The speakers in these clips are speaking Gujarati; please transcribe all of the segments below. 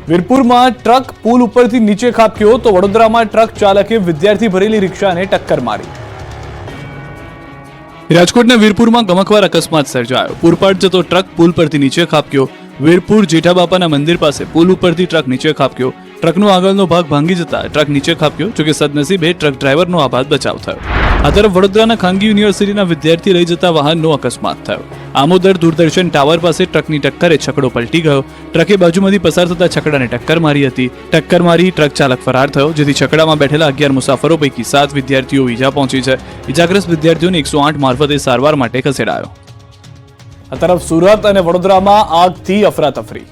વીરપુરમાં ટ્રક પુલ ઉપરથી નીચે ખાબક્યો તો વડોદરામાં ટ્રક ચાલકે વિદ્યાર્થી ભરેલી રિક્ષાને ટક્કર મારી. રાજકોટના વીરપુરમાં ગમખ્વાર અકસ્માત સર્જાયો. પૂરપાટ જતો ટ્રક પુલ પરથી નીચે ખાબક્યો. વીરપુર જેઠાબાપાના મંદિર પાસે પુલ ઉપરથી ટ્રક નીચે ખાબક્યો. ટ્રકનો આગળનો ભાગ ભાંગી જતા ટ્રક નીચે ખાબક્યો. જોકે સદનસીબે ટ્રક ડ્રાઈવરનો આભાત બચાવ થયો. આ તરફ વડોદરાના ખાનગી યુનિવર્સિટીના વિદ્યાર્થી લઈ જતા વાહનનો અકસ્માત થયો. આમોદર દૂરદર્શન ટાવર પાસે ટ્રકની ટક્કરે છકડો પલટી ગયો. ટ્રકે બાજુમાંથી પસાર થતા છકડાને ટક્કર મારી હતી. ટક્કર મારી ટ્રક ચાલક ફરાર થયો, જેથી છકડામાં બેઠેલા 11 મુસાફરો પૈકી 7 વિદ્યાર્થીઓ ઈજા પહોંચી છે. ઈજાગ્રસ્ત વિદ્યાર્થીઓને 108 મારફતે સારવાર માટે ખસેડાયો. આ તરફ સુરત અને વડોદરામાં આગથી અફરાતફરી.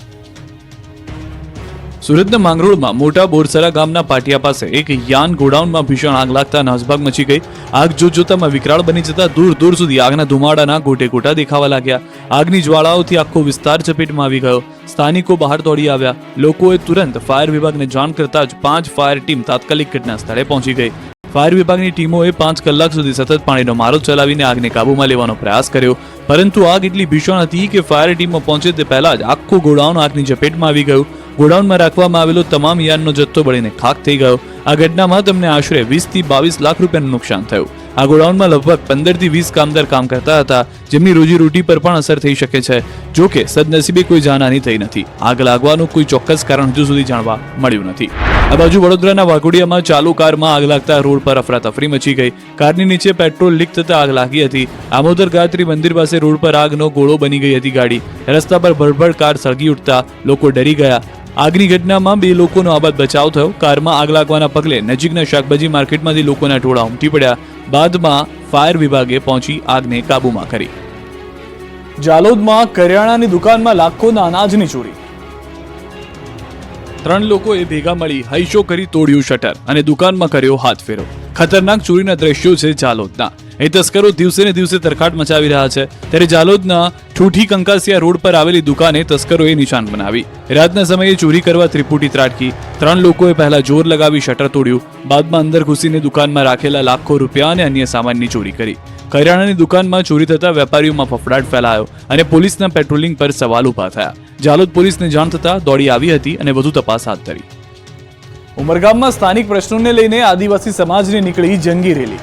સુરતના માંગરોળમાં મોટા બોરસરા ગામના પાટિયા પાસે એક યાન ગોડાઉનમાં ભીષણ આગ લાગતા નાસભાગ મચી ગઈ. આગ જોતજોતામાં વિકરાળ બની જતા દૂર દૂર સુધી આગના ધુમાડાના ગોટે ગોટા દેખાવા લાગ્યા. આગની જ્વાળાઓથી આખો વિસ્તાર ચપેટમાં આવી ગયો. સ્થાનિકો બહાર દોડી આવ્યા. લોકોએ તુરંત ફાયર વિભાગને જાણ કરતા જ 5 ફાયર ટીમ તાત્કાલિક ઘટના સ્થળે પહોંચી ગઈ. ફાયર વિભાગની ટીમોએ 5 કલાક સુધી સતત પાણીનો મારો ચલાવીને આગને કાબૂમાં લેવાનો પ્રયાસ કર્યો, પરંતુ આગ એટલી ભીષણ હતી કે ફાયર ટીમો પહોંચે તે પહેલા જ આખું ગોડાઉન આગની ઝપેટમાં આવી ગયું. ગોડાઉનમાં રાખવામાં આવેલો તમામ યાનનો જથ્થો બળીને ખાખ થઈ ગયો. આ ઘટનામાં તેમને આશરે 20 થી 22 લાખ રૂપિયાનું નુકસાન થયું. આ ગોડાઉનમાં લગભગ 15 થી 20 કામદાર કામ કરતા હતા, જેમની રોજીરોટી પર પણ અસર થઈ શકે છે. જો કે સદનસીબે કોઈ જાનહાની થઈ નથી. આગ લાગવાનું કોઈ ચોક્કસ કારણ હજુ સુધી જાણવા મળ્યું નથી. આ બાજુ વડોદરાના વાઘોડિયામાં ચાલુ કારમાં આગ લાગતા રોડ પર અફરાતફરી મચી ગઈ. કારની નીચે પેટ્રોલ લીક થતા આગ લાગી હતી. આમોદર ગાયત્રી મંદિર પાસે રોડ પર આગનો ગોળો બની ગઈ હતી ગાડી. રસ્તા પર ભડભડ કાર સળગી ઉઠતા લોકો ડરી ગયા. આગની ઘટનામાં 2 લોકોનો આબાદ બચાવ થયો. કારમાં આગ લાગવાના પગલે નજીકના શાકભાજી માર્કેટમાંથી લોકોના ટોળા ઉમટી પડ્યા. બાદમાં ફાયર વિભાગે પહોંચી આગને કાબૂમાં કરી. જાલોદમાં કરિયાણાની દુકાનમાં લાખોના અનાજની ચોરી. 3 લોકોએ ભેગા મળી હૈશો કરી તોડ્યું શટર અને દુકાનમાં કર્યો હાથ ફેરો. ખતરનાક ચોરીના દ્રશ્યો છે જાલોદના. એ તસ્કરો દિવસે ને દિવસે તરખાટ મચાવી રહ્યા છે. ત્યારે જાલોદના ઠૂઠી કંકાસિયા રોડ પર આવેલી દુકાને તસ્કરોએ નિશાન બનાવી. રાતના સમયે ચોરી કરવા ત્રિપુટી ત્રાટકી. 3 લોકોએ પહેલા જોર લગાવી શટર તોડ્યું. બાદમાં અંદર ઘૂસીને દુકાનમાં રાખેલા લાખો રૂપિયા અને અન્ય સામાનની ચોરી કરી. કરિયાણાની દુકાનમાં ચોરી થતા વેપારીઓમાં ફફડાટ ફેલાયો અને પોલીસના પેટ્રોલિંગ પર સવાલ ઉભા થયા. જાલોદ પોલીસને જાણ થતા દોડી આવી હતી અને વધુ તપાસ હાથ ધરી. ઉમરગામમાં સ્થાનિક પ્રશ્નોને લઈને આદિવાસી સમાજની નીકળી જંગી રેલી.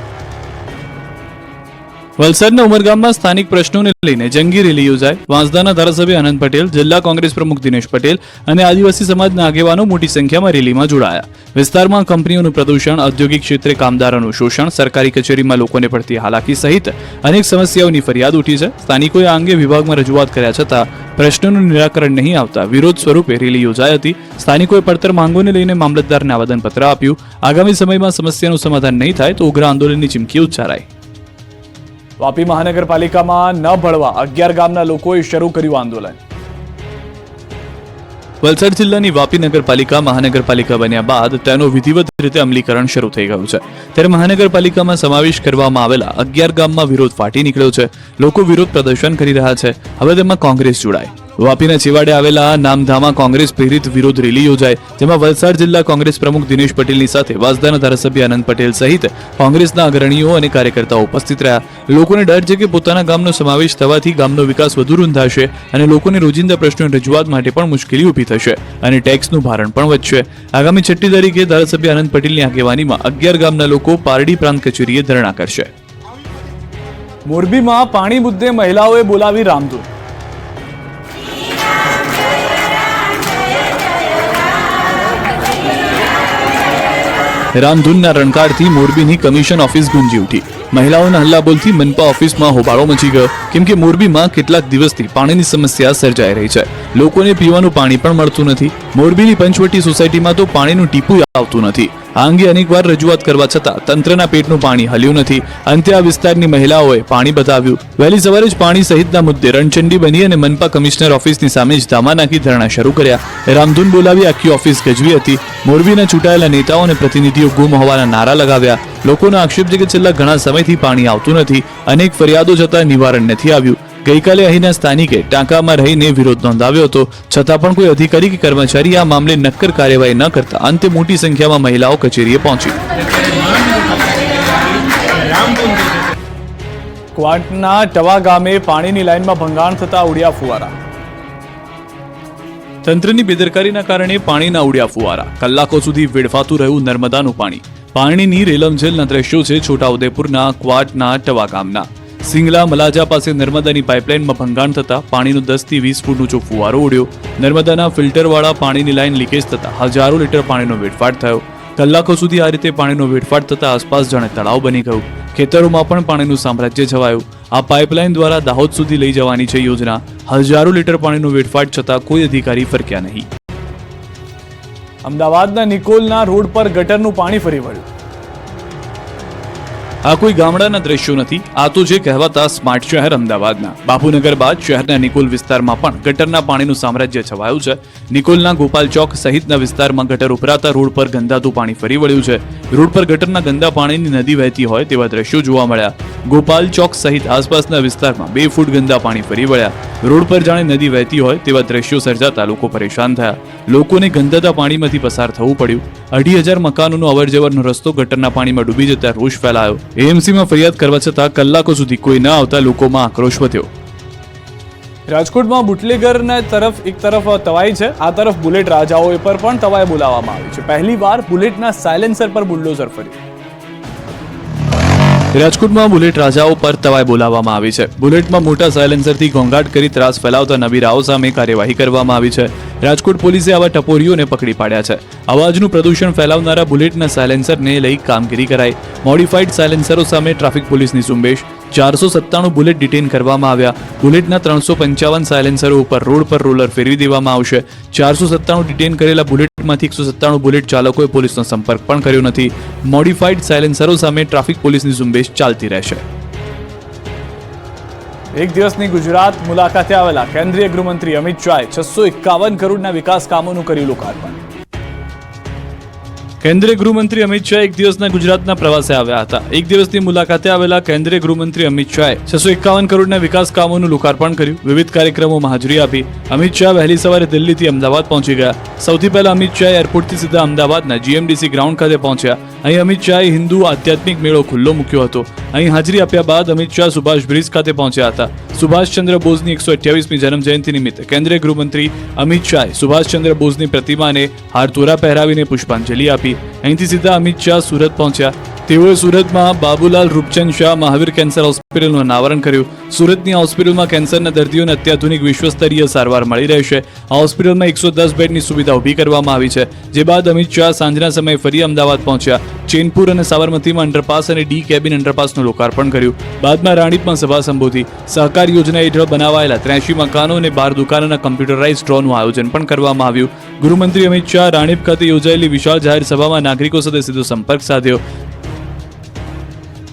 વલસાડના ઉમરગામમાં સ્થાનિક પ્રશ્નોને લઈને જંગી રેલી યોજાઈ. વાંસદાના ધારાસભ્ય આનંદ પટેલ, જિલ્લા કોંગ્રેસ પ્રમુખ દિનેશ પટેલ અને આદિવાસી સમાજના આગેવાનો મોટી સંખ્યામાં રેલીમાં જોડાયા. વિસ્તારમાં કંપનીઓનું પ્રદૂષણ, ઔદ્યોગિક ક્ષેત્રે કામદારોનું શોષણ, સરકારી કચેરીમાં લોકોને પડતી હાલાકી સહિત અનેક સમસ્યાઓની ફરિયાદ ઉઠી છે. સ્થાનિકોએ આ અંગે વિભાગમાં રજૂઆત કર્યા છતાં પ્રશ્નોનું નિરાકરણ નહીં આવતા વિરોધ સ્વરૂપે રેલી યોજાઈ હતી. સ્થાનિકોએ પડતર માંગોને લઈને મામલતદારને આવેદનપત્ર આપ્યું. આગામી સમયમાં સમસ્યાનું સમાધાન નહીં થાય તો ઉગ્ર આંદોલનની ચીમકી ઉચ્ચારાઈ. વાપી મહાનગરપાલિકામાં ન ભળવા 11 ગામના લોકોએ શરૂ કર્યું આંદોલન. વલસાડ જિલ્લાની વાપી નગરપાલિકા મહાનગરપાલિકા બન્યા બાદ તેનો વિધિવત રીતે અમલીકરણ શરૂ થઈ ગયું છે. ત્યારે મહાનગરપાલિકામાં સમાવેશ કરવામાં આવેલા 11 ગામમાં વિરોધ ફાટી નીકળ્યો છે. લોકો વિરોધ પ્રદર્શન કરી રહ્યા છે. હવે તેમાં કોંગ્રેસ જોડાય. વાપીના છેવાડે આવેલા નામધામા કોંગ્રેસ પ્રેરિત વિરોધ રેલી યોજાય, જેમાં વલસાડ જિલ્લા કોંગ્રેસ પ્રમુખ દિનેશ પટેલની સાથે વાંસદાના ધારાસભ્ય આનંદ પટેલ સહિત કોંગ્રેસના અગ્રણીઓ અને કાર્યકર્તાઓ ઉપસ્થિત રહ્યા. લોકોને ડર છે કે પોતાના ગામનો સમાવેશ થવાથી ગામનો વિકાસ વધુ રૂંધાશે અને લોકોને રોજિંદા પ્રશ્નોની રજૂઆત માટે પણ મુશ્કેલી ઊભી થશે અને ટેક્સનું ભારણ પણ વધશે. આગામી 6મી તારીખે ધારાસભ્ય આનંદ પટેલની આગેવાનીમાં 11 ગામના લોકો પારડી પ્રાંત કચેરીએ ધરણા કરશે. મોરબીમાં પાણી મુદ્દે મહિલાઓએ બોલાવી રામધૂન. રામધૂનના રણકારથી મોરબીની કમિશન ઓફિસ ગુંજી ઉઠી. મહિલાઓના હલ્લાબોલથી મનપા ઓફિસમાં હોબાળો મચી ગયો, કેમ કે મોરબીમાં કેટલાક દિવસથી પાણીની સમસ્યા સર્જાઈ રહી છે. લોકોને પીવાનું પાણી પણ મળતું નથી. મોરબીની પંચવટી સોસાયટીમાં તો પાણીનું ટીપું આવતું નથી. આ અંગે અનેકવાર રજૂઆત કરવા છતાં તંત્રના પેટનું પાણી હલ્યું નથી. અંતે આ વિસ્તારની મહિલાઓએ પાણી બતાવ્યું. વહેલી સવારે જ પાણી સહિતના મુદ્દે રણચંડી બની અને મનપા કમિશનર ઓફિસની સામે જ ધામા નાખી ધરણા શરૂ કર્યા. રામધૂન બોલાવી આખી ઓફિસ ગજવી હતી. મોરબીના ચૂંટાયેલા નેતાઓ અને પ્રતિનિધિઓ ગુમ હોવાના નારા લગાવ્યા. લોકોનો આક્ષેપ છે કે છેલ્લા ઘણા સમયથી પાણી આવતું નથી. અનેક ફરિયાદો છતાં નિવારણ નથી આવ્યું. ગઈકાલે અહીંના સ્થાનિકે ટાંકામાં રહીને વિરોધ નોંધાવ્યો હતો, છતાં પણ કોઈ અધિકારી કે કર્મચારી આ મામલે નક્કર કાર્યવાહી ન કરતા અંતે મોટી સંખ્યામાં મહિલાઓ કચેરીએ પહોંચી. ક્વાંટના ટવા ગામે પાણીની લાઇનમાં ભંગાણ થતા ઉડ્યા ફુવારા. તંત્રની બેદરકારીના કારણે પાણીના ઉડ્યા ફુવારા, કલાકો સુધી વેડફાતું રહ્યું નર્મદાનું પાણી. પાણીની રેલમછેલના દ્રશ્યો છે છોટાઉદેપુરના ક્વાટના ટવા ગામના. સિંગલા મલાજા પાસે નર્મદાની પાઇપલાઇનમાં ભંગાણ થતા પાણીનો 10 થી 20 ફૂટ ઊંચો ફુવારો ઉડ્યો. નર્મદાના ફિલ્ટરવાળા પાણીની લાઇન લીકેજ થતા હજારો લીટર પાણીનો વેડફાટ થયો. કલાકો સુધી આ રીતે પાણીનો વેડફાટ થતા આસપાસ જાણે તળાવ બની ગયું. ખેતરોમાં પણ પાણીનું સામ્રાજ્ય છવાયું. આ પાઇપલાઇન દ્વારા દાહોદ સુધી લઈ જવાની છે યોજના. હજારો લીટર પાણીનો વેડફાટ છતાં કોઈ અધિકારી ફરક્યા નહીં. અમદાવાદના નિકોલના રોડ પર ગટરનું પાણી ફરી વળ્યું. આ કોઈ ગામડાના દ્રશ્યો નથી, આ તો જે કહેવાતા સ્માર્ટ શહેર અમદાવાદના. બાપુનગર બાદ શહેરના નિકોલ વિસ્તારમાં પણ ગટરના પાણીનું સામ્રાજ્ય છવાયું છે. નિકોલના ગોપાલ ચોક સહિતના વિસ્તારમાં ગટર ઉભરાતા રોડ પર ગંદાતું પાણી ફરી વળ્યું છે. રોડ પર ગટરના ગંદા પાણીની નદી વહેતી હોય તેવા દ્રશ્યો જોવા મળ્યા. ગોપાલ ચોક સહિત આસપાસના વિસ્તારમાં 2 ફૂટ ગંદા પાણી ફરી વળ્યા. રોડ પર જાણે નદી વહેતી હોય તેવા દ્રશ્યો સર્જાતા લોકો પરેશાન થયા. લોકોને ગંદાતા પાણીમાંથી પસાર થવું પડ્યું. 2,500 મકાનોનો અવરજવરનો રસ્તો ગટરના પાણીમાં ડૂબી જતા રોષ ફેલાયો. એએમસીમાં ફરિયાદ કરવા છતાં કલાકો સુધી કોઈ ન આવતા લોકોમાં આક્રોશ વધ્યો. રાજકોટમાં બુટલેગરના એક તરફ તવાઈ છે, આ તરફ બુલેટ રાજાઓ પર પણ તવાઈ બોલાવવામાં આવી છે. પહેલીવાર બુલેટના સાયલેન્સર પર બુલડોઝર ફર્યું. રાજકોટમાં બુલેટ રાજાઓ પર તવાઈ બોલાવવામાં આવી છે. બુલેટમાં મોટા સાયલેન્સરથી ઘોંઘાટ કરી ત્રાસ ફેલાવતા નબીરાઓ સામે કાર્યવાહી કરવામાં આવી છે. રાજકોટ પોલીસે આવા ટપોરીઓને પકડી પાડ્યા છે. અવાજનું પ્રદૂષણ ફેલાવનારા બુલેટના સાયલેન્સરને લઈ કામગીરી કરાઈ. મોડિફાઈડ સાયલેન્સરો સામે ટ્રાફિક પોલીસની ઝુંબેશ. 497 બુલેટ ડિટેન કરવામાં આવ્યા. બુલેટના 355 સાયલેન્સરો ઉપર રોડ પર રોલર ફેરવી દેવામાં આવશે. 497 ડિટેન કરેલા બુલેટમાંથી 197 બુલેટ ચાલકોએ પોલીસનો સંપર્ક પણ કર્યો નથી. મોડિફાઈડ સાયલેન્સરો સામે ટ્રાફિક પોલીસની ઝુંબેશ ચાલતી રહેશે. એક દિવસની ગુજરાત મુલાકાતે આવેલા કેન્દ્રીય ગૃહમંત્રી અમિત શાહે 651 કરોડના વિકાસ કામોનું કર્યું લોકાર્પણ. કેન્દ્રીય ગૃહમંત્રી અમિત શાહ એક દિવસના ગુજરાતના પ્રવાસે આવ્યા હતા. એક દિવસની મુલાકાતે આવેલા કેન્દ્રીય ગૃહમંત્રી અમિત શાહે 651 કરોડના વિકાસ કામોનું લોકાર્પણ કર્યું. વિવિધ કાર્યક્રમોમાં હાજરી આપી. અમિત શાહ વહેલી સવારે દિલ્હીથી અમદાવાદ પહોંચી ગયા. સૌથી પહેલા અમિત શાહ એરપોર્ટથી સીધા અમદાવાદના જીએમડીસી ગ્રાઉન્ડ ખાતે પહોંચ્યા. અહીં અમિત શાહે હિન્દુ આધ્યાત્મિક મેળો ખુલ્લો મૂક્યો હતો. અહીં હાજરી આપ્યા બાદ અમિત શાહ સુભાષ બ્રિજ ખાતે પહોંચ્યા હતા. સુભાષચંદ્ર બોઝની 128મી જન્મ જયંતિ નિમિત્તે કેન્દ્રીય ગૃહમંત્રી અમિત શાહે સુભાષચંદ્ર બોઝની પ્રતિમાને હારતોરા પહેરાવીને પુષ્પાંજલિ આપી. અહીંથી સીધા અમિત શાહ સુરત પહોંચ્યા. તેઓએ સુરતમાં બાબુલાલ રૂપચંદ શાહ મહાવીર કેન્સર હોસ્પિટલનું અનાવરણ કર્યું. સુરતની હોસ્પિટલમાં કેન્સરના દર્દીઓને અત્યાધુનિક વિશ્વસ્તરીય સારવાર મળી રહેશે. આ હોસ્પિટલમાં 110 બેડની સુવિધા ઊભી કરવામાં આવી છે. જે બાદ અમિત શાહ સાંજના સમયે ફરી અમદાવાદ પહોંચ્યા. ચેનપુર અને સાબરમતીમાં અંડરપાસ અને ડી કેબિન અંડરપાસનું લોકાર્પણ કર્યું. બાદમાં રાણીપમાં સભા સંબોધી. સહકાર યોજના હેઠળ બનાવાયેલા 83 મકાનો અને 12 દુકાનોના કમ્પ્યુટરાઇઝ ડ્રોનું આયોજન પણ કરવામાં આવ્યું. ગૃહમંત્રી અમિત શાહ રાણીપ ખાતે યોજાયેલી વિશાળ જાહેર સભામાં નાગરિકો સાથે સીધો સંપર્ક સાધ્યો.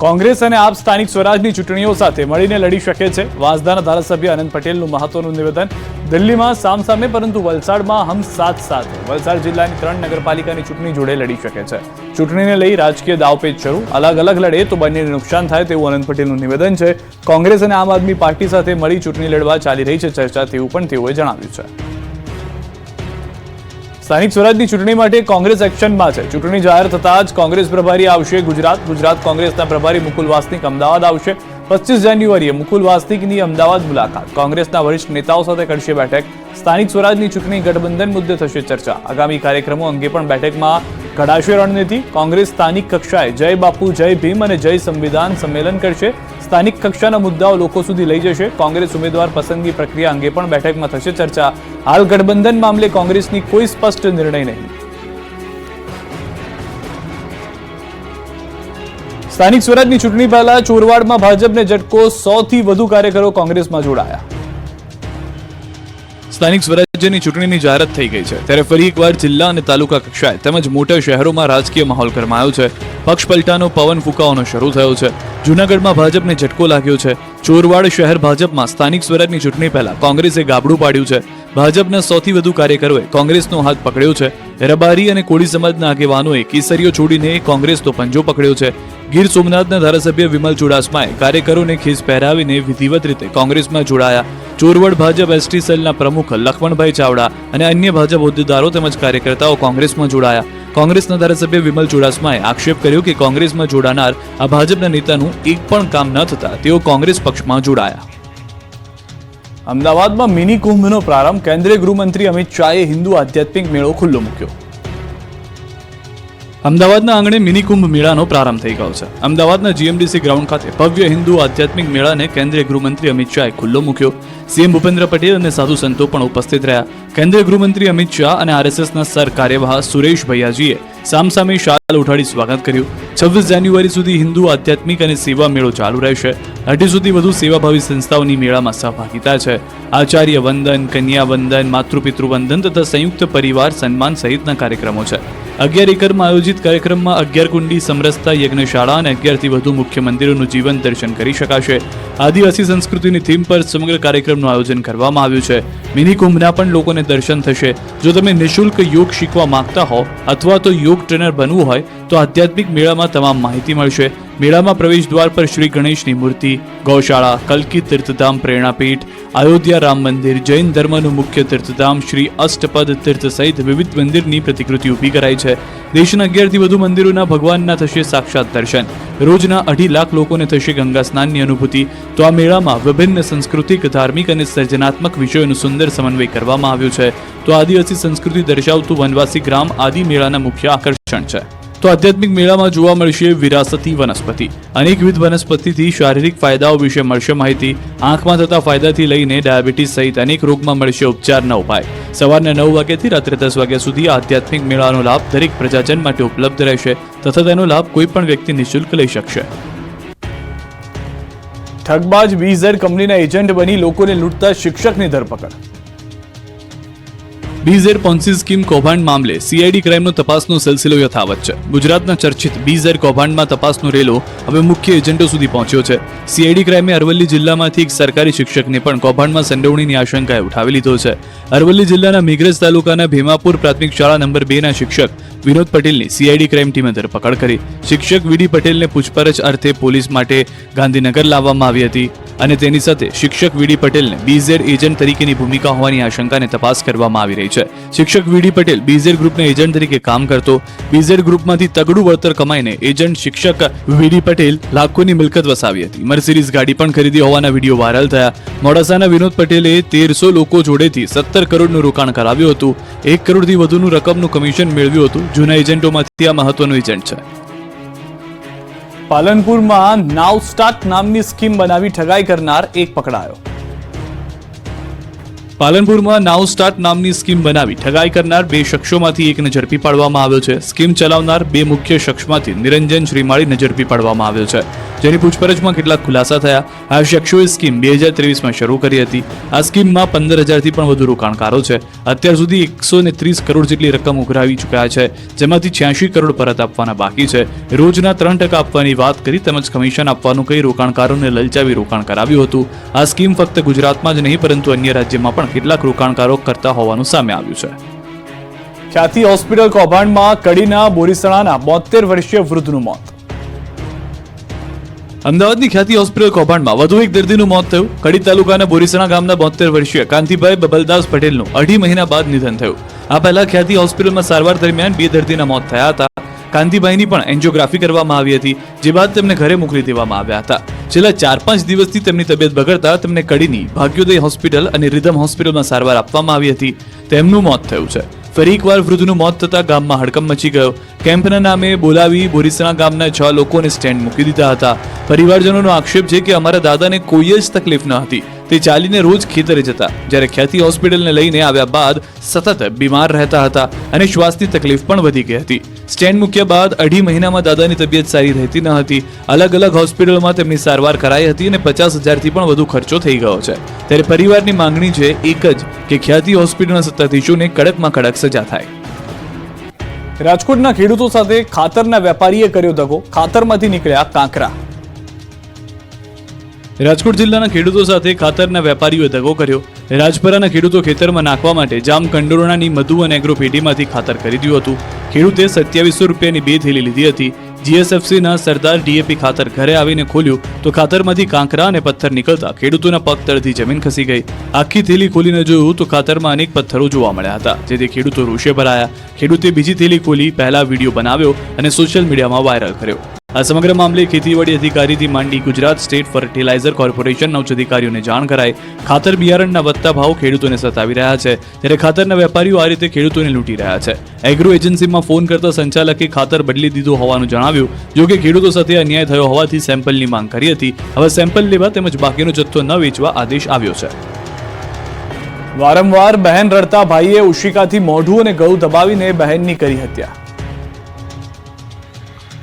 કોંગ્રેસ અને આપ સ્થાનિક સ્વરાજની ચૂંટણીઓ સાથે મળીને લડી શકે છે. વાંસદાના ધારાસભ્ય અનંત પટેલનું મહત્વનું નિવેદન. દિલ્હીમાં સામસામે પરંતુ વલસાડમાં હમ સાથ સાથે. વલસાડ જિલ્લાની 3 નગરપાલિકાની ચૂંટણી જોડે લડી શકે છે. ચૂંટણીને લઈ રાજકીય દાવપેચ શરૂ. અલગ અલગ લડે તો બંનેને નુકસાન થાય તેવું અનંત પટેલનું નિવેદન છે. કોંગ્રેસ અને આમ આદમી પાર્ટી સાથે મળી ચૂંટણી લડવા ચાલી રહી છે ચર્ચા, તેવું પણ તેઓએ જણાવ્યું છે. સ્થાનિક સ્વરાજની ચૂંટણી માટે કોંગ્રેસ એક્શનમાં છે. ચૂંટણી જાહેર થતાં જ કોંગ્રેસ પ્રભારી આવશે ગુજરાત કોંગ્રેસના પ્રભારી મુકુલ વાસનિક અમદાવાદ આવશે. 25 જાન્યુઆરીએ મુકુલ વાસનિકની અમદાવાદ મુલાકાત. કોંગ્રેસના વરિષ્ઠ નેતાઓ સાથે કરશે બેઠક. સ્થાનિક સ્વરાજની ચૂંટણી ગઠબંધન મુદ્દે થશે ચર્ચા. આગામી કાર્યક્રમો અંગે પણ બેઠકમાં ઘડાશે રણનીતિ. કોંગ્રેસ સ્થાનિક કક્ષાએ જય બાપુ, જય ભીમ અને જય સંવિધાન સંમેલન કરશે. સ્થાનિક કક્ષાના મુદ્દાઓ લોકો સુધી લઈ જશે. કોંગ્રેસ ઉમેદવાર પસંદગી પ્રક્રિયા અંગે પણ બેઠકમાં થશે ચર્ચા. હાલ ગઠબંધન મામલે કોંગ્રેસની કોઈ સ્પષ્ટ નિર્ણય નહીં. સ્થાનિક સ્વરાજની ચૂંટણી પહેલા ચોરવાડમાં ભાજપને ઝટકો. 100 થી વધુ કાર્યકરો કોંગ્રેસમાં જોડાયા. સ્થાનિક સ્વરાજ્યની ચૂંટણીની જાહેરાત થઈ ગઈ છે, ત્યારે ફરી એકવાર જિલ્લા અને તાલુકા કક્ષાએ તેમજ મોટા શહેરોમાં રાજકીય માહોલ ગરમાયો છે. પક્ષ પલટાનો પવન ફૂંકાવાનો શરૂ થયો છે. જૂનાગઢમાં ભાજપને ઝટકો લાગ્યો છે. ચોરવાડ શહેર ભાજપમાં સ્થાનિક સ્વરાજની ચૂંટણી પહેલા કોંગ્રેસે ગાબડું પાડ્યું છે. ભાજપના 100 થી વધુ કાર્યકરોએ કોંગ્રેસનો હાથ પકડ્યો છે. રબારી અને કોળી સમાજના આગેવાનોએ કેસરીઓ છોડીને કોંગ્રેસનો પંજો પકડ્યો છે. ગીર સોમનાથના ધારાસભ્ય વિમલ ચુડાસમાએ કાર્યકરોને ખીસ પહેરાવીને વિધિવત રીતે કોંગ્રેસમાં જોડાયા. ચોરવાડ ભાજપ એસટી સેલના પ્રમુખ લખમણભાઈ ચાવડા અને અન્ય ભાજપ હોદ્દેદારો તેમજ કાર્યકર્તાઓ કોંગ્રેસમાં જોડાયા. કોંગ્રેસના ધારાસભ્ય વિમલ ચુડાસમાએ આક્ષેપ કર્યો કે કોંગ્રેસમાં જોડાનાર આ ભાજપના નેતાનું એક પણ કામ ન થતા તેઓ કોંગ્રેસ પક્ષમાં જોડાયા. અમદાવાદમાં મિની કુંભનો પ્રારંભ. કેન્દ્રીય ગૃહમંત્રી અમિત શાહે હિન્દુ આધ્યાત્મિક મેળો ખુલ્લો મૂક્યો. અમદાવાદના આંગણે મિની કુંભ મેળાનો પ્રારંભ થઈ ગયો છે. અમદાવાદના જીએમડીસી ગ્રાઉન્ડ ખાતે ભવ્ય હિન્દુ આધ્યાત્મિક મેળાને કેન્દ્રીય ગૃહમંત્રી અમિત શાહે ખુલ્લો મૂક્યો. સીએમ ભૂપેન્દ્ર પટેલ અને સાધુ સંતો પણ ઉપસ્થિત રહ્યા. કેન્દ્રીય ગૃહમંત્રી અમિત શાહ અને આરએસએસના સર કાર્યવાહ સુરેશ ભૈયાજીએ સામસામે શાલ ઉઠાડી સ્વાગત કર્યું. 26 જાન્યુઆરી સુધી હિન્દુ આધ્યાત્મિક અને સેવા મેળો ચાલુ રહેશે. 250 સુધી વધુ સેવાભાવી સંસ્થાઓની મેળામાં સહભાગિતા છે. આચાર્ય વંદન, કન્યા વંદન, માતૃપિતૃ વંદન તથા સંયુક્ત પરિવાર સન્માન સહિતના કાર્યક્રમો છે. 11 એકરમાં આયોજિત કાર્યક્રમમાં 11 કુંડી સમરસતા યજ્ઞશાળા અને 11 થી વધુ મુખ્ય મંદિરોનું જીવન દર્શન કરી શકાશે. આદિવાસી સંસ્કૃતિની થીમ પર સમગ્ર કાર્યક્રમનું આયોજન કરવામાં આવ્યું છે. મિની કુંભના પણ લોકોને દર્શન થશે. જો તમે નિઃશુલ્ક યોગ શીખવા માંગતા હો અથવા તો યોગ ટ્રેનર બનવું હોય તો આધ્યાત્મિક મેળામાં તમામ માહિતી મળશે. મેળામાં પ્રવેશ દ્વાર પર શ્રી ગણેશની મૂર્તિ, ગૌશાળા, કલ્કી તીર્થધામ પ્રેરણાપીઠ, અયોધ્યા રામ મંદિર, જૈન ધર્મનું મુખ્ય તીર્થધામ શ્રી અષ્ટપદ તીર્થ સહિત વિવિધ મંદિરની પ્રતિકૃતિ ઊભી કરાઈ છે. દેશના 11 થી વધુ મંદિરોના ભગવાનના થશે સાક્ષાત દર્શન. રોજના 2.5 લાખ લોકોને થશે ગંગા સ્નાનની અનુભૂતિ. તો આ મેળામાં વિભિન્ન સાંસ્કૃતિક, ધાર્મિક અને સર્જનાત્મક વિષયોનું સુંદર સમન્વય કરવામાં આવ્યું છે. તો આદિવાસી સંસ્કૃતિ દર્શાવતું વનવાસી ગ્રામ આદિ મેળાના મુખ્ય આકર્ષણ છે. તો આધ્યાત્મિક મેળામાં જોવા મળશે વિરાસતી વનસ્પતિ. અનેકવિધ વનસ્પતિથી શારીરિક ફાયદાઓ વિશે મળશે માહિતી. આંખમાં થતા ફાયદાથી લઈને ડાયાબિટીસ સહિત અનેક રોગમાં મળશે ઉપચારના ઉપાય. સવારના 9 વાગ્યાથી રાત્રે 10 વાગ્યા સુધી આધ્યાત્મિક મેળાનો લાભ દરેક પ્રજાજન માટે ઉપલબ્ધ રહેશે તથા તેનો લાભ કોઈ પણ વ્યક્તિ નિઃશુલ્ક લઈ શકશે. ઠગબાજ બીઝેડ કંપનીના એજન્ટ બની લોકોને લૂંટતા શિક્ષકની ધરપકડ. બીઝેડ પોન્સી સ્કીમ કૌભાંડ મામલે સીઆઈડી ક્રાઇમનો તપાસનો સિલસિલો યથાવત છે. ગુજરાતના ચર્ચિત બીઝેડ કૌભાંડમાં તપાસનો રેલો હવે મુખ્ય એજન્ટો સુધી પહોંચ્યો છે. સીઆઈડી ક્રાઇમે અરવલ્લી જિલ્લામાંથી એક સરકારી શિક્ષકને પણ કૌભાંડમાં સંડોવણીની આશંકાએ ઉઠાવી લીધો છે. અરવલ્લી જિલ્લાના મેઘરજ તાલુકાના ભીમાપુર પ્રાથમિક શાળા નંબર 2 ના શિક્ષક વિનોદ પટેલની સીઆઈડી ક્રાઇમ ટીમે ધરપકડ કરી. શિક્ષક વીડી પટેલને પૂછપરછ અર્થે પોલીસ માટે ગાંધીનગર લાવવામાં આવી હતી અને તેની સાથે શિક્ષક વીડી પટેલને બીઝેડ એજન્ટ તરીકેની ભૂમિકા હોવાની આશંકાને તપાસ કરવામાં આવી રહી છે. શિક્ષક વીડી પટેલ બીઝેડ ગ્રુપના એજન્ટ તરીકે કામ કરતો. બીઝેડ ગ્રુપમાંથી તગડું વળતર કમાઈને એજન્ટ શિક્ષક વીડી પટેલ લાખોની મિલકત વસાવી હતી. મર્સિડીઝ ગાડી પણ ખરીદી હોવાના વિડીયો વાયરલ થયા. મોડાસાના વિનોદ પટેલે 1300 લોકો જોડેથી 17 કરોડનું રોકાણ કરાવ્યું હતું. 1 કરોડથી વધુનું રકમનું કમિશન મેળવ્યું હતું. જૂના એજન્ટોમાંથી આ મહત્વનું એજન્ટ છે. પાલનપુરમાં નાવ સ્ટાર્ટ નામની સ્કીમ બનાવી ઠગાઈ કરનાર એક પકડાયો. પાલનપુરમાં નાવ સ્ટાર્ટ નામની સ્કીમ બનાવી ઠગાઈ કરનાર 2 શખ્સોમાંથી એકને ઝડપી પાડવામાં આવ્યો છે. સ્કીમ ચલાવનાર 2 મુખ્ય શખ્સમાંથી નિરંજન શ્રીમાળીને ઝડપી પાડવામાં આવ્યો છે, જેની પૂછપરછમાં કેટલાક ખુલાસા થયા. આ શખ્સોએ સ્કીમ 2023માં શરૂ કરી હતી. આ સ્કીમમાં 15,000થી પણ વધુ રોકાણકારો છે. અત્યાર સુધી 130 કરોડ જેટલી રકમ ઉઘરાવી ચૂક્યા છે, જેમાંથી 86 કરોડ પરત આપવાના બાકી છે. રોજના 3% આપવાની વાત કરી તેમજ કમિશન આપવાનું કહી રોકાણકારોને લલચાવી રોકાણ કરાવ્યું હતું. આ સ્કીમ ફક્ત ગુજરાતમાં જ નહીં પરંતુ અન્ય રાજ્યમાં પણ કેટલાક રોકાણકારો કરતા હોવાનું સામે આવ્યું છે. ખ્યાતિ હોસ્પિટલ કૌભાંડમાં કડીના બોરીસણાના 72 વર્ષીય વૃદ્ધનું મોત. અમદાવાદની ખ્યાતિ હોસ્પિટલ કૌભાંડમાં વધુ એક દર્દીનું મોત થયું. કડી તાલુકાના બોરીસણા ગામના 72 વર્ષીય કાંતિભાઈ બબલદાસ પટેલનું 2.5 મહિના બાદ નિધન થયું. આ પહેલા ખ્યાતિ હોસ્પિટલમાં સારવાર દરમિયાન 2 દર્દીના મોત થયા હતા. કાંતિભાઈની પણ એન્જિયોગ્રાફી કરવામાં આવી હતી, જે બાદ તેમને ઘરે મોકલી દેવામાં આવ્યા હતા. છેલ્લા 4-5 દિવસથી તેમની તબિયત બગડતા તેમને કડીની ભાગ્યોદય હોસ્પિટલ અને રિધમ હોસ્પિટલમાં સારવાર આપવામાં આવી હતી. તેમનું મોત થયું છે. ફરી એકવાર વૃદ્ધનું મોત થતા ગામમાં હડકંપ મચી ગયો. કેમ્પના નામે બોલાવી બોરીસણા ગામના 6 લોકોને સ્ટેન્ડ મૂકી દીધા હતા. પરિવારજનોનો આક્ષેપ છે કે અમારા દાદાને કોઈ જ તકલીફ ન હતી. તે ચાલીને રોજ ખેતરે જતા, જ્યારે ખ્યાતિ હોસ્પિટલને લઈને આવ્યા બાદ સતત બીમાર રહેતા હતા અને શ્વાસની તકલીફ પણ વધી ગઈ હતી. સ્ટેન્ડ મૂક્યા બાદ 2.5 મહિનામાં દાદાની તબિયત સારી રહેતી ન હતી. અલગ અલગ હોસ્પિટલમાં તેમની સારવાર કરાઈ હતી અને 50,000થી પણ વધુ ખર્ચો થઈ ગયો છે. ત્યારે પરિવારની માંગણી છે એક જ કે ખ્યાતિ હોસ્પિટલના સત્તાધીશોને કડકમાં કડક સજા થાય. રાજકોટના ખેડૂતો સાથે ખાતરના વેપારીએ કર્યો દગો. ખાતરમાંથી નીકળ્યા કાંકરા. રાજકોટ જિલ્લાના ખેડૂતો સાથે ખાતરના વેપારીઓએ દગો કર્યો. રાજપરાના ખેડૂતો ખેતરમાં નાખવા માટે જામકંડોરણાની મધુ અને એગ્રો પેઢીમાંથી ખાતર ખરીદ્યું હતું. ખેડૂતે 2700 રૂપિયાની 2 થેલી લીધી હતી. જીએસએફસીના સરદાર ડીએપી ખાતર ઘરે આવીને ખોલ્યું તો ખાતરમાંથી કાંકરા અને પથ્થર નીકળતા ખેડૂતોના પગ તળથી જમીન ખસી ગઈ. આખી થેલી ખોલીને જોયું તો ખાતરમાં અનેક પથ્થરો જોવા મળ્યા હતા, જેથી ખેડૂતો રોષે ભરાયા. ખેડૂતે બીજી થેલી ખોલી પહેલા વિડીયો બનાવ્યો અને સોશિયલ મીડિયામાં વાયરલ કર્યો. આ સમગ્ર મામલે ખેતીવાડી અધિકારીથી માંડી ગુજરાત સ્ટેટ ફર્ટિલાઇઝર કોર્પોરેશનના ઉચ્ચ અધિકારીઓને જાણ કરાઈ. ખાતર બિયારણના વધતા ભાવ ખેડૂતોને સતાવી રહ્યા છે, ત્યારે ખાતરના વેપારીઓ આ રીતે ખેડૂતોને લૂંટી રહ્યા છે. એગ્રો એજન્સીમાં ફોન કરતા સંચાલકે ખાતર બદલી દીધું હોવાનું જણાવ્યું. જો કે ખેડૂતો સાથે અન્યાય થયો હોવાથી સેમ્પલની માંગ કરી હતી. હવે સેમ્પલ લેવા તેમજ બાકીનો જથ્થો ન વેચવા આદેશ આવ્યો છે. વારંવાર બહેન રડતા ભાઈએ ઉશિકાથી મોઢું અને ગળું દબાવીને બહેનની કરી હત્યા.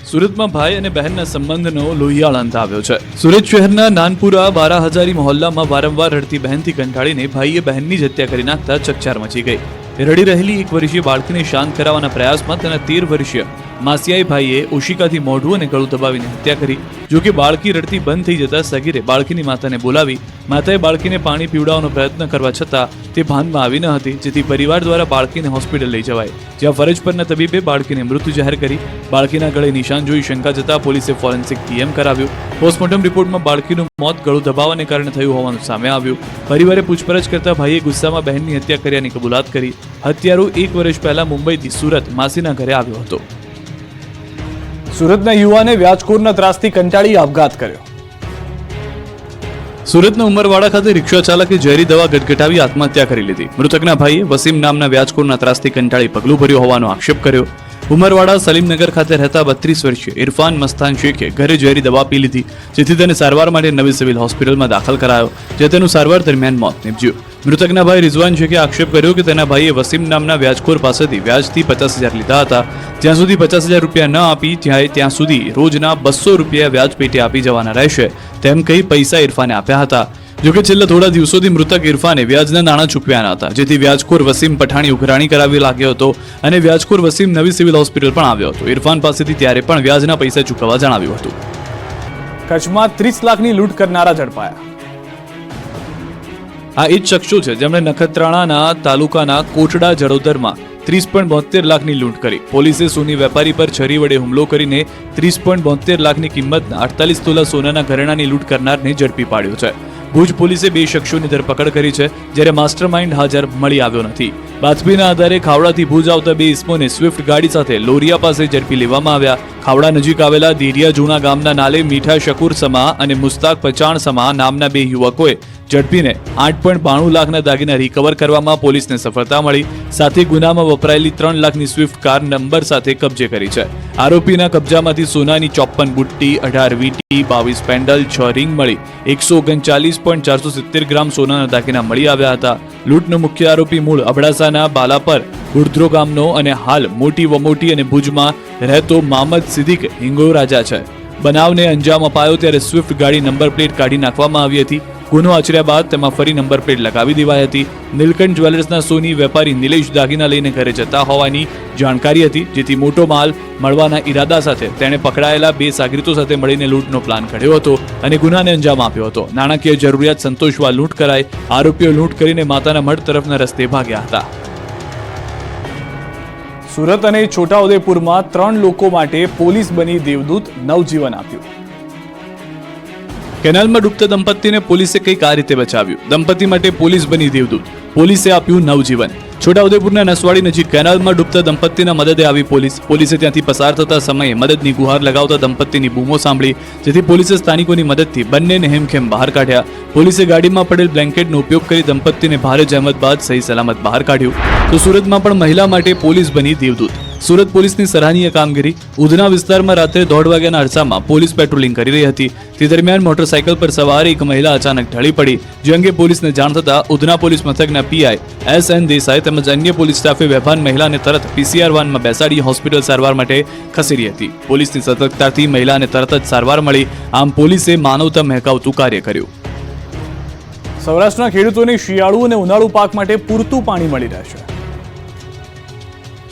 સુરતમાં ભાઈ અને બહેનના સંબંધનો લોહિયાળ અંત આવ્યો છે. સુરત શહેરના નાનપુરા બારાહજારી મહોલ્લામાં વારંવાર રડતી બહેનથી કંટાળીને ભાઈએ બહેનની જ હત્યા કરી નાખતા ચકચાર મચી ગઈ. રડી રહેલી 1 વર્ષીય બાળકીને શાંત કરાવવાના પ્રયાસમાં તેના 13 વર્ષીય માસિયાઈ ભાઈએ ઓશિકાથી મોઢું અને ગળું દબાવીને હત્યા કરી. જો કે બાળકી રડતી બંધ થઈ જતા સગીરે બાળકીની માતાને બોલાવી. માતાએ બાળકીને પાણી પીવડાવવાનો પ્રયત્ન કરવા છતાં તે ભાનમાં આવી ન હતી, જેથી પરિવાર દ્વારા બાળકીને હોસ્પિટલ લઈ જવાઈ, જ્યાં ફરજ પરના તબીબે બાળકીને મૃત્યુ જાહેર કરી. બાળકીના ગળે નિશાન જોઈ શંકા જતા પોલીસે ફોરેન્સિક પીએમ કરાવ્યું. પોસ્ટમોર્ટમ રિપોર્ટમાં બાળકીનું મોત ગળું દબાવવાને કારણે થયું હોવાનું સામે આવ્યું. પરિવારે પૂછપરછ કરતા ભાઈએ ગુસ્સામાં બહેનની હત્યા કર્યાની કબૂલાત કરી. હત્યારો 1 વર્ષ પહેલા મુંબઈથી સુરત માસીના ઘરે આવ્યો હતો. સુરતના યુવાને વ્યાજખોરના ત્રાસથી કંટાળી આપઘાત કર્યો. સુરતના ઉમરવાડા ખાતે રિક્ષા ચાલકે ઝેરી દવા ગટગટાવી આત્મહત્યા કરી લીધી. મૃતકના ભાઈએ વસીમ નામના વ્યાજખોરના ત્રાસથી કંટાળી પગલું ભર્યું હોવાનો આક્ષેપ કર્યો. ઉમરવાડા સલીમનગર ખાતે રહેતા 32 વર્ષીય ઇરફાન મસ્તાન શેખે ઘરે ઝેરી દવા પી લીધી, જેથી તેને સારવાર માટે નવી સિવિલ હોસ્પિટલમાં દાખલ કરાયો, જે તેનું સારવાર દરમિયાન મોત નીપજ્યું. મૃતકના ભાઈ રિઝવાન શેખે આક્ષેપ કર્યો કે તેના ભાઈએ વસીમ નામના વ્યાજખોર પાસેથી વ્યાજથી 50,000 લીધા હતા. જ્યાં સુધી 50,000 રૂપિયા ન આપી ત્યાં સુધી રોજના 200 રૂપિયા વ્યાજ પેટે આપી જવાના રહેશે, તેમ કહી પૈસા ઇરફાને આપ્યા હતા. જોકે છેલ્લા થોડા દિવસોથી મૃતક ઇરફાને વ્યાજના નાણાં ચૂકવ્યા ન હતા, જેથી વ્યાજખોર વસીમ પઠાણી ઉઘરાણી કરાવી લાગ્યો હતો અને વ્યાજખોર વસીમ નવી સિવિલ હોસ્પિટલ પણ આવ્યો હતો. ઇરફાન પાસેથી ત્યારે પણ વ્યાજના પૈસા ચૂકવવા જણાવ્યું હતું. કચ્છમાં 30 લાખની લૂંટ કરનારા ઝડપાયા. આ એ જ શખ્સો છે જેમણે નખત્રાણાના તાલુકાના કોટડા જડોદરમાં 30.72 લાખની લૂંટ કરી. પોલીસે સોની વેપારી પર છરી વડે હુમલો કરીને 30.72 લાખની કિંમતના 48 તોલા સોનાના ઘરેણાની લૂંટ કરનારને ઝડપી પાડ્યો છે. ભુજ પોલીસે 2 શખ્સોની ધરપકડ કરી છે, જ્યારે માસ્ટરમાઇન્ડ હાજર મળી આવ્યો નથી. બાતમીના આધારે ખાવડાથી ભુજ આવતા 2 ઇસમોને સ્વિફ્ટ ગાડી સાથે લોરિયા પાસે ઝડપી લેવામાં આવ્યા. ખાવડા નજીક આવેલા દેરિયા જૂના ગામના નાલે મીઠા શકુર સમા અને મુસ્તાક પચાણ સમા નામના 2 યુવકોએ ઝડપીને 8.92 લાખના દાગીના રિકવર કરવામાં પોલીસને સફળતા મળી. સાથે ગુનામાં વપરાયેલી 3 લાખની સ્વિફ્ટ કાર નંબર સાથે કબજે કરી છે. આરોપીના કબજામાંથી સોનાની 54 બુટ્ટી, 18 વીટી, 22 પેન્ડલ, 6 રિંગ મળી 139.470 ગ્રામ સોનાના દાગીના મળી આવ્યા હતા. લૂંટનો મુખ્ય આરોપી મૂળ અબડાસાના બાલાપર ઉર્ધ્રો ગામનો અને હાલ મોટી વમોટી અને ભુજમાં રહેતો મામદ સિદ્દીક હિંગોરાજા છે. બનાવને અંજામ અપાયો ત્યારે સ્વિફ્ટ ગાડી નંબર પ્લેટ કાઢી નાખવામાં આવી હતી. ગુનો આચર્યા બાદ તેમાં ફરી નંબર પ્લેટ લગાવી દેવાઈ હતી. નીલકંઠ જ્વેલર્સના સોની વેપારી નિલેશ દાગીના લઈને ઘરે જતા હોવાની જાણકારી હતી, જેથી મોટો માલ મળવાના ઈરાદા સાથે તેણે પકડાયેલા 2 સાગરીતો સાથે મળીને લૂંટનો પ્લાન ઘડ્યો હતો અને ગુનાને અંજામ આપ્યો હતો. નાણાકીય જરૂરિયાત સંતોષવા લૂંટ કરાઈ. આરોપીઓ લૂંટ કરીને માતાના મઢ તરફના રસ્તે ભાગ્યા હતા. સુરત અને છોટાઉદેપુરમાં 3 લોકો માટે પોલીસ બની દેવદૂત નવજીવન આપ્યું. કેનાલમાં ડૂબતા દંપતીને પોલીસે કંઈક આ રીતે બચાવ્યું. દંપતી માટે પોલીસ બની દેવદૂત, પોલીસે આપ્યું નવજીવન. છોટાઉદેપુરના નસવાડી નજીક કેનાલમાં ડૂબતા દંપતીના મદદે આવી પોલીસે ત્યાંથી પસાર થતા સમયે મદદની ગુહાર લગાવતા દંપતીની બૂમો સાંભળી, જેથી પોલીસે સ્થાનિકોની મદદથી બંનેને હેમખેમ બહાર કાઢ્યા. પોલીસે ગાડીમાં પડેલ બ્લેન્કેટનો ઉપયોગ કરી દંપતીને ભારે જહેમત બાદ સહી સલામત બહાર કાઢ્યું. તો સુરતમાં પણ મહિલા માટે પોલીસ બની દેવદૂત. સુરત પોલીસની સરાહનીય કામગીરી. ઉધના વિસ્તારમાં રાત્રે 1:30 વાગ્યાના અરસામાં પોલીસ પેટ્રોલિંગ કરી રહી હતી. તે દરમિયાન મોટરસાયકલ પર સવાર એક મહિલા અચાનક ઢળી પડી, જે અંગે પોલીસને જાણ થતા ઉધના પોલીસ મથકના પીઆઈ SN દેસાઈ તેમજ અન્ય પોલીસ સ્ટાફે બેભાન મહિલાને તરત PCR વાનમાં બેસાડી હોસ્પિટલ સારવાર માટે ખસેડી હતી. પોલીસની સતર્કતાથી મહિલાને તરત જ સારવાર મળી. આમ પોલીસે માનવતા મહેકાવતું કાર્ય કર્યું. સૌરાષ્ટ્રના ખેડૂતોને શિયાળુ અને ઉનાળુ પાક માટે પૂરતું પાણી મળી રહેશે.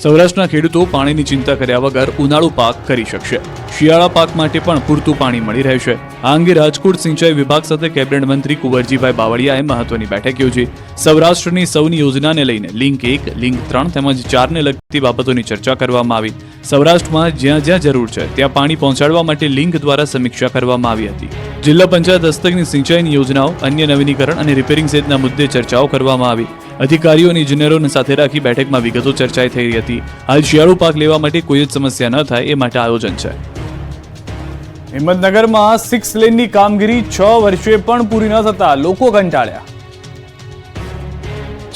સૌરાષ્ટ્રના ખેડૂતો પાણીની ચિંતા કર્યા વગર ઉનાળુ પાક કરી શકશે. શિયાળા પાક માટે પણ પૂરતું પાણી મળી રહેશે. આ અંગે રાજકોટ સિંચાઈ વિભાગ સાથે કેબિનેટ મંત્રી કુંવરજીભાઈ બાવળિયાએ મહત્વની બેઠક યોજી. સૌરાષ્ટ્રની સૌની યોજનાને લઈને લિંક 1, લિંક 3 તેમજ 4 ને લગતી બાબતોની ચર્ચા કરવામાં આવી. સૌરાષ્ટ્રમાં જ્યાં જ્યાં જરૂર છે ત્યાં પાણી પહોંચાડવા માટે લિંક દ્વારા સમીક્ષા કરવામાં આવી હતી. જિલ્લા પંચાયત હસ્તકની સિંચાઈની યોજનાઓ, અન્ય નવીનીકરણ અને રિપેરિંગ સહિતના મુદ્દે ચર્ચાઓ કરવામાં આવી. અધિકારીઓ અને ઇજનેરોને સાથે રાખી બેઠકમાં વિગતો ચર્ચાઈ થઈ હતી. હાલ શિયાળુ પાક લેવા માટે કોઈ જ સમસ્યા ન થાય એ માટે આયોજન છે. હિંમતનગરમાં 6 લેનની કામગીરી 6 વર્ષે પણ પૂરી ન થતા લોકો કંટાળ્યા.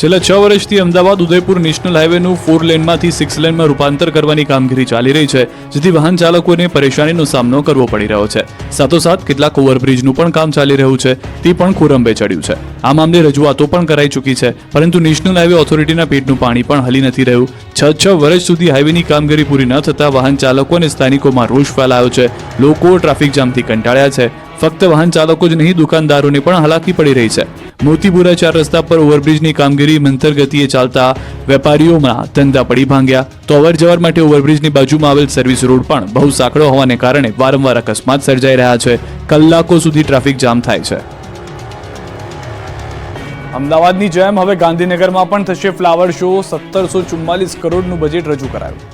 છેલ્લા 6 વર્ષથી અમદાવાદ ઉદયપુર નેશનલ હાઈવેનું 4 લેનમાંથી 6 લેનમાં રૂપાંતર કરવાની કામગીરી ચાલી રહી છે, જેથી વાહન ચાલકોને પરેશાનીનો સામનો કરવો પડી રહ્યો છે. સાથોસાથ કેટલાક ઓવરબ્રિજનું પણ કામ ચાલી રહ્યું છે, તે પણ ખોરંભે ચડ્યું છે. આ મામલે રજૂઆતો પણ કરાઈ ચૂકી છે, પરંતુ નેશનલ હાઈવે ઓથોરિટીના પેટનું પાણી પણ હલી નથી રહ્યું. 6 વર્ષ સુધી હાઈવેની કામગીરી પૂરી ન થતા વાહન ચાલકો અને સ્થાનિકોમાં રોષ ફેલાયો છે. લોકો ટ્રાફિક જામથી કંટાળ્યા છે. ફક્ત વાહન ચાલકો જ નહીં, દુકાનદારોને પણ હાલાકી પડી રહી છે. મોતીપુરા 4 રસ્તા પર ઓવરબ્રિજની કામગીરી મંથર ગતિએ ચાલતા વેપારીઓમાં ધંધા પડી ભાંગ્યા. તો અવરજવર માટે ઓવરબ્રિજની બાજુમાં આવેલ સર્વિસ રોડ પણ બહુ સાંકડો હોવાને કારણે વારંવાર અકસ્માત સર્જાઈ રહ્યા છે. કલાકો સુધી ટ્રાફિક જામ થાય છે. અમદાવાદની જેમ હવે ગાંધીનગરમાં પણ થશે ફ્લાવર શો. 1744 કરોડનું બજેટ રજૂ કરાયું.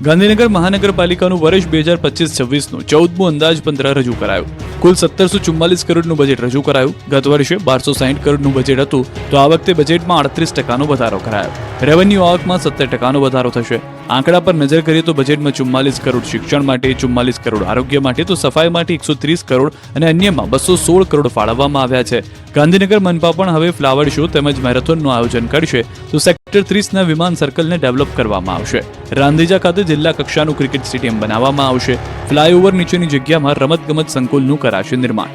ગાંધીનગર મહાનગરપાલિકાનું વર્ષ 2025-26નું 14મું અંદાજપત્ર રજૂ કરાયું. કુલ 1744 કરોડનું બજેટ રજૂ કરાયું. ગત વર્ષે 1260 કરોડનું બજેટ હતું, તો આ વખતે બજેટમાં 38%નો વધારો કરાયો. રેવન્યુ આવકમાં 70%નો વધારો થશે. આંકડા પર નજર કરીએ તો બજેટમાં 44 કરોડ શિક્ષણ માટે, 44 કરોડ આરોગ્ય માટે, તો સફાઈ માટે 130 કરોડ અને અન્યમાં 216 કરોડ ફાળવવામાં આવ્યા છે. ગાંધીનગર મનપા પણ હવે ફ્લાવર શો તેમજ મેરેથોનનું આયોજન કરશે, તો સેક્ટર 30ના વિમાન સર્કલને ડેવલપ કરવામાં આવશે. રાંદેજા ખાતે જિલ્લા કક્ષાનું ક્રિકેટ સ્ટેડિયમ બનાવવામાં આવશે. ફ્લાયઓવર નીચેની જગ્યામાં રમતગમત સંકુલનું કરાશે નિર્માણ.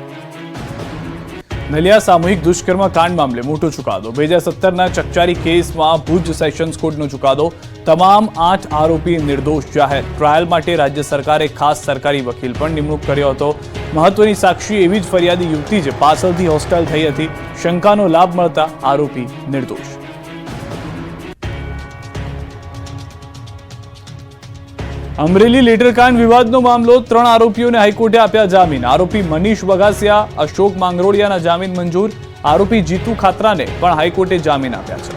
નલિયા સામૂહિક દુષ્કર્મ કાંડ મામલે મોટો ચુકાદો. 2017ના ચકચારી કેસમાં ભુજ સેશન્સ કોર્ટનો ચુકાદો. તમામ 8 આરોપી નિર્દોષ જાહેર. ટ્રાયલ માટે રાજ્ય સરકારે ખાસ સરકારી વકીલ પણ નિમણૂક કર્યો હતો. મહત્વની સાક્ષી એવી જ ફરિયાદી યુવતી જે પાછળથી હોસ્ટાઇલ થઈ હતી. શંકાનો લાભ મળતા આરોપી નિર્દોષ. અમરેલી લેટરકાંડ વિવાદનો મામલો. 3 આરોપીઓને હાઈકોર્ટે આપ્યા જામીન. આરોપી મનીષ વઘાસિયા, અશોક માંગરોળિયાના જામીન મંજૂર. આરોપી જીતુ ખાતરાને પણ હાઈકોર્ટે જામીન આપ્યા છે.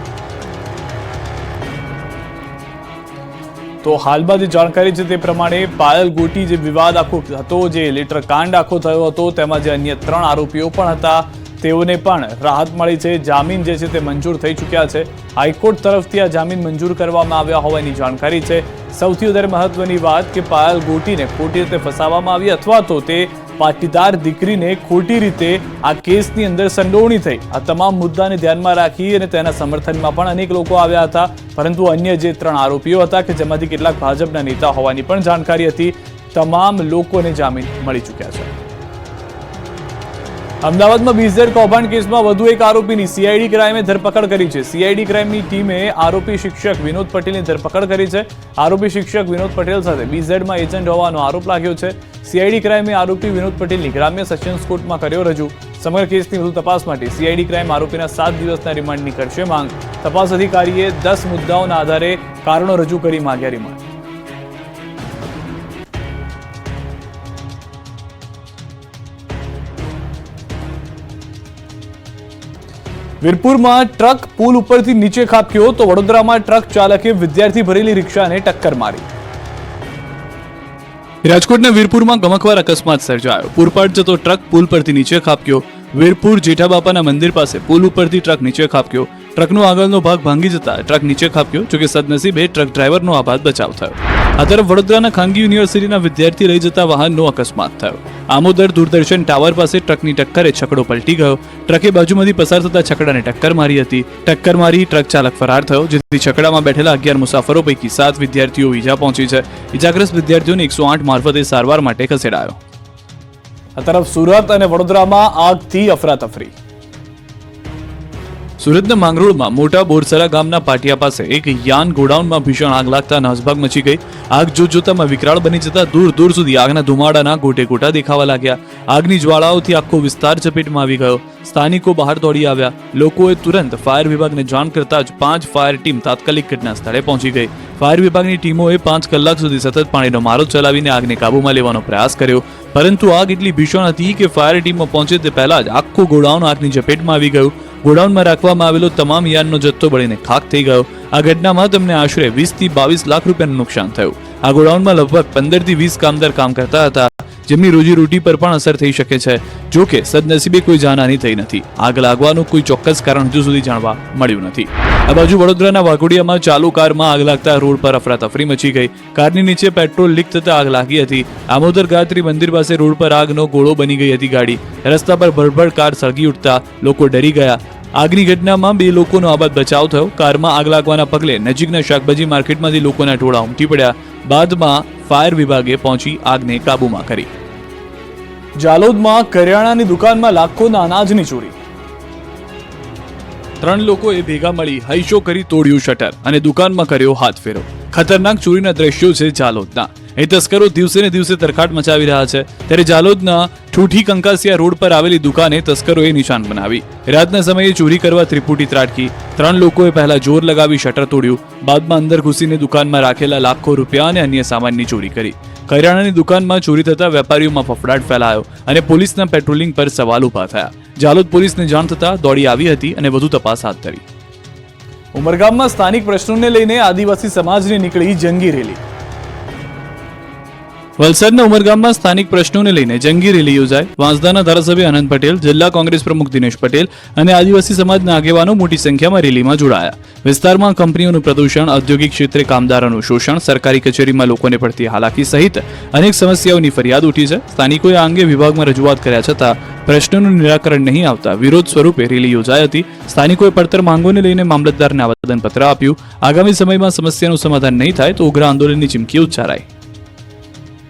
તો હાલમાં જે જાણકારી છે તે પ્રમાણે પાયલ ગોટી જે વિવાદ આખો હતો, જે લેટરકાંડ આખો થયો હતો, તેમાં જે અન્ય 3 આરોપીઓ પણ હતા, તેઓને પણ રાહત મળી છે. જામીન જે છે તે મંજૂર થઈ ચૂક્યા છે. હાઈકોર્ટ તરફથી આ જામીન મંજૂર કરવામાં આવ્યા હોવાની જાણકારી છે. સૌથી વધારે મહત્વની વાત કે પાયલ ગોટીને ખોટી રીતે ફસાવવામાં આવી, અથવા તો તે પાટીદાર દીકરીને ખોટી રીતે આ કેસની અંદર સંડોવણી થઈ. આ તમામ મુદ્દાને ધ્યાનમાં રાખી અને તેના સમર્થનમાં પણ અનેક લોકો આવ્યા હતા, પરંતુ અન્ય જે 3 આરોપીઓ હતા કે જેમાંથી કેટલાક ભાજપના નેતા હોવાની પણ જાણકારી હતી, તમામ લોકોને જામીન મળી ચૂક્યા છે. અમદાવાદમાં BZ કૌભાંડ કેસમાં વધુ એક આરોપીની CID ક્રાઇમે ધરપકડ કરી છે. CID ક્રાઇમની ટીમે આરોપી શિક્ષક વિનોદ પટેલની ધરપકડ કરી છે. આરોપી શિક્ષક વિનોદ પટેલ સાથે BZમાં એજન્ટ હોવાનો આરોપ લાગ્યો છે. CID ક્રાઇમે આરોપી વિનોદ પટેલની ગ્રામ્ય સેશન્સ કોર્ટમાં કર્યો રજૂ. સમગ્ર કેસની વધુ તપાસ માટે CID ક્રાઇમ આરોપીના 7 દિવસના રિમાન્ડની કરશે માંગ. તપાસ અધિકારીએ 10 મુદ્દાઓના આધારે કારણો રજૂ કરી માંગ્યા રિમાન્ડ. વીરપુરમાં ટ્રક પુલ ઉપરથી નીચે ખાબક્યો, તો વડોદરામાં ટ્રક ચાલકે વિદ્યાર્થી ભરેલી રિક્ષાને ટક્કર મારી. રાજકોટના વીરપુરમાં ગમખ્વાર અકસ્માત સર્જાયો. પૂરપાટ જતો ટ્રક પુલ પરથી નીચે ખાબક્યો. વીરપુર જેઠાબાપાના મંદિર પાસે પુલ ઉપરથી ટ્રક નીચે ખાબક્યો. ટ્રકનો આગળનો ભાગ ભાંગી જતા ટ્રક નીચે ખાબક્યો. જોકે સદનસીબે ટ્રક ડ્રાઈવરનો આબાદ બચાવ થયો. આ તરફ વડોદરાના ખાનગી યુનિવર્સિટીના વિદ્યાર્થી લઈ જતા વાહનનો અકસ્માત થયો. આમોદર દૂરદર્શન ટાવર પાસે ટ્રકની ટક્કરે છકડો પલટી ગયો. ટ્રકે બાજુમાંથી પસાર થતા છકડાને ટક્કર મારી હતી. ટક્કર મારી ટ્રક ચાલક ફરાર થયો, જેથી છકડામાં બેઠેલા 11 મુસાફરો પૈકી 7 વિદ્યાર્થીઓ ઈજા પહોંચી છે. ઈજાગ્રસ્ત વિદ્યાર્થીઓને 108 મારફતે સારવાર માટે ખસેડાયો. આ તરફ સુરત અને વડોદરામાં આગથી અફરાતફરી. સુરતના માંગરોળમાં મોટા બોરસરા ગામના પાટિયા પાસે એક યાન ગોડાઉનમાં ભીષણ આગ લાગતા નાસભાગ મચી ગઈ. આગ જોતજોતામાં વિકરાળ બની જતા દૂર દૂર સુધી આગના ધુમાડાના ગોટે ગોટા દેખાવા લાગ્યા. આગની જ્વાળાઓથી આખો વિસ્તાર ચપેટમાં આવી ગયો. સ્થાનિકો બહાર દોડી આવ્યા. લોકોએ તુરંત ફાયર વિભાગને જાણ કરતા જ 5 ફાયર ટીમ તાત્કાલિક ઘટના સ્થળે પહોંચી ગઈ. ફાયર વિભાગની ટીમોએ 5 કલાક સુધી સતત પાણીનો મારો ચલાવીને આગને કાબૂમાં લેવાનો પ્રયાસ કર્યો, પરંતુ આગ એટલી ભીષણ હતી કે ફાયર ટીમો પહોંચે તે પહેલા જ આખું ગોડાઉન આગની ઝપેટમાં આવી ગયું. ગોડાઉનમાં રાખવામાં આવેલો તમામ યાનનો જથ્થો બળીને ખાખ થઈ ગયો. આ ઘટનામાં તેમને આશરે 20 થી 22 લાખ રૂપિયાનું નુકસાન થયું. આ ગોડાઉનમાં લગભગ 15 થી 20 કામદાર કામ કરતા હતા. જેમની રોજીરોટી પર પણ અસર થઈ શકે છે. જો કે સદનસીબે કોઈ જાનહાની થઈ નથી. આગ લાગવાનું કોઈ ચોક્કસ કારણ હજુ સુધી જાણવા મળ્યું નથી. આ બાજુ વડોદરાના વાઘોડિયામાં ચાલુ કારમાં આગ લાગતા રોડ પર અફરાતફરી મચી ગઈ. કારની નીચે પેટ્રોલ લીક થતા આગ લાગી હતી. આમોદર ગાયત્રી મંદિર પાસે રોડ પર આગનો ગોળો બની ગઈ હતી ગાડી. રસ્તા પર ભડભડ કાર સળગી ઉઠતા લોકો ડરી ગયા. આગની ઘટનામાં 2 લોકોનો આબાદ બચાવ થયો. કારમાં આગ લાગવાના પગલે નજીકના શાકભાજી માર્કેટમાંથી લોકોના ટોળા ઉમટી પડ્યા. બાદમાં ફાયર વિભાગે પહોંચી આગને કાબૂમાં કરી. જાલોદમાં કરિયાણાની દુકાનમાં લાખોના અનાજની ચોરી. 3 લોકોએ ભેગા મળી હૈશો કરી તોડ્યું શટર અને દુકાનમાં કર્યો હાથ ફેરો. ખતરનાક ચોરીના દ્રશ્યો છે જાલોદના. એ તસ્કરો દિવસે ને દિવસે તરખાટ મચાવી રહ્યા છે. ત્યારે જાલોદના ઠૂઠી કંકાસિયા રોડ પર આવેલી દુકાને તસ્કરોએ નિશાન બનાવી. રાતના સમયે ચોરી કરવા ત્રિપુટી ત્રાટકી. 3 લોકોએ પહેલા જોર લગાવી શટર તોડ્યું. બાદમાં અંદર ઘૂસીને દુકાનમાં રાખેલા લાખો રૂપિયા અને અન્ય સામાનની ચોરી કરી. કરિયાણાની દુકાનમાં ચોરી થતા વેપારીઓમાં ફફડાટ ફેલાયો અને પોલીસના પેટ્રોલિંગ પર સવાલ ઉભા થયા. જાલોદ પોલીસને જાણ થતા દોડી આવી હતી અને વધુ તપાસ હાથ ધરી. ઉમરગામમાં સ્થાનિક પ્રશ્નોને લઈને આદિવાસી સમાજની નીકળી જંગી રેલી. વલસાડના ઉમરગામમાં સ્થાનિક પ્રશ્નોને લઈને જંગી રેલી યોજાઈ. વાંસદાના ધારાસભ્ય આનંદ પટેલ, જિલ્લા કોંગ્રેસ પ્રમુખ દિનેશ પટેલ અને આદિવાસી સમાજના આગેવાનો મોટી સંખ્યામાં રેલીમાં જોડાયા. વિસ્તારમાં કંપનીઓનું પ્રદૂષણ, ઔદ્યોગિક ક્ષેત્રે કામદારોનું શોષણ, સરકારી કચેરીમાં લોકોને પડતી હાલાકી સહિત અનેક સમસ્યાઓની ફરિયાદ ઉઠી છે. સ્થાનિકોએ આ અંગે વિભાગમાં રજૂઆત કર્યા છતાં પ્રશ્નોનું નિરાકરણ નહીં આવતા વિરોધ સ્વરૂપે રેલી યોજાઈ હતી. સ્થાનિકોએ પડતર માંગોને લઈને મામલતદારને આવેદનપત્ર આપ્યું. આગામી સમયમાં સમસ્યાનું સમાધાન નહીં થાય તો ઉગ્ર આંદોલનની ચીમકી ઉચ્ચારાઈ.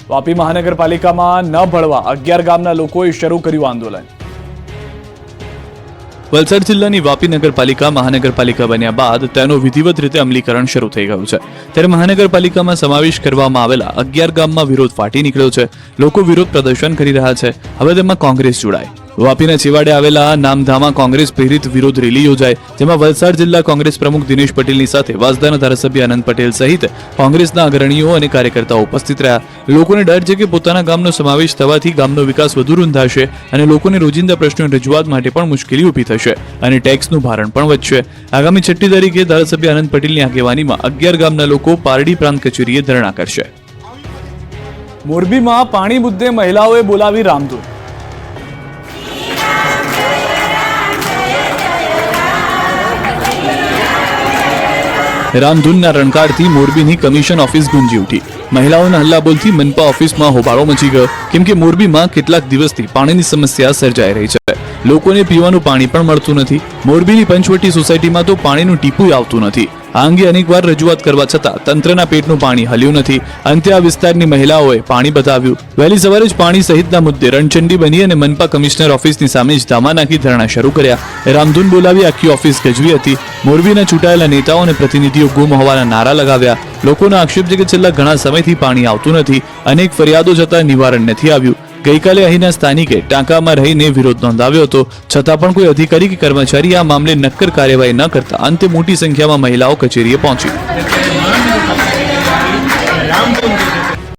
વાપી મહાનગરપાલિકામાં ન ભળવા 11 ગામના લોકોએ શરૂ કર્યું આંદોલન. વલસાડ જિલ્લાની વાપી નગરપાલિકા મહાનગરપાલિકા બન્યા બાદ તેનો વિધિવત રીતે અમલીકરણ શરૂ થઈ ગયું છે. ત્યારે મહાનગરપાલિકામાં સમાવેશ કરવામાં આવેલા 11 ગામમાં વિરોધ ફાટી નીકળ્યો છે. લોકો વિરોધ પ્રદર્શન કરી રહ્યા છે. હવે તેમાં કોંગ્રેસ જોડાય. વાપીના છેવાડે આવેલા નામધામા કોંગ્રેસ પ્રેરિત વિરોધ રેલી યોજાઈ, જેમાં વલસાડ જિલ્લા કોંગ્રેસ પ્રમુખ દિનેશ પટેલની સાથે વાંસદાના ધારાસભ્ય આનંદ પટેલ સહિત કોંગ્રેસના અગ્રણીઓ અને કાર્યકર્તાઓ ઉપસ્થિત રહ્યા. લોકોને ડર છે કે પોતાના ગામનો સમાવેશ થવાથી ગામનો વિકાસ વધુ રૂંધાશે અને લોકોને રોજિંદા પ્રશ્નોની રજૂઆત માટે પણ મુશ્કેલી ઊભી થશે અને ટેક્સનું ભારણ પણ વધશે. આગામી 6મી તારીખે ધારાસભ્ય આનંદ પટેલની આગેવાનીમાં 11 ગામના લોકો પારડી પ્રાંત કચેરીએ ધરણા કરશે. મોરબીમાં પાણી મુદ્દે મહિલાઓએ બોલાવી રામધૂન. રામધૂનના રણકારથી મોરબીની કમિશન ઓફિસ ગુંજી ઉઠી. મહિલાઓના હલ્લાબોલથી મનપા ઓફિસમાં હોબાળો મચી ગયો, કેમ કે મોરબીમાં કેટલાક દિવસથી પાણીની સમસ્યા સર્જાઈ રહી છે. લોકોને પીવાનું પાણી પણ મળતું નથી. મોરબીની પંચવટી સોસાયટીમાં તો પાણીનું ટીપું આવતું નથી. આ અંગે અનેકવાર રજૂઆત કરવા છતાં તંત્રના પેટનું પાણી હલ્યું નથી. અંતે આ વિસ્તારની મહિલાઓએ પાણી બતાવ્યું. વહેલી સવારે જ પાણી સહિતના મુદ્દે રણચંડી બની અને મનપા કમિશનર ઓફિસની સામે જ ધામા નાખી ધરણા શરૂ કર્યા. રામધૂન બોલાવી આખી ઓફિસ ગજવી હતી. મોરબીના ચૂંટાયેલા નેતાઓ અને પ્રતિનિધિઓ ગુમ હોવાના નારા લગાવ્યા. લોકોનો આક્ષેપ છે કે છેલ્લા ઘણા સમયથી પાણી આવતું નથી. અનેક ફરિયાદો છતાં નિવારણ નથી આવ્યું. ગઈકાલે અહીંના સ્થાનિકે ટાંકામાં રહીને વિરોધ નોંધાવ્યો હતો, છતાં પણ કોઈ અધિકારી કે કર્મચારી આ મામલે નક્કર કાર્યવાહી ન કરતા અંતે મોટી સંખ્યામાં મહિલાઓ કચેરીએ પહોંચી.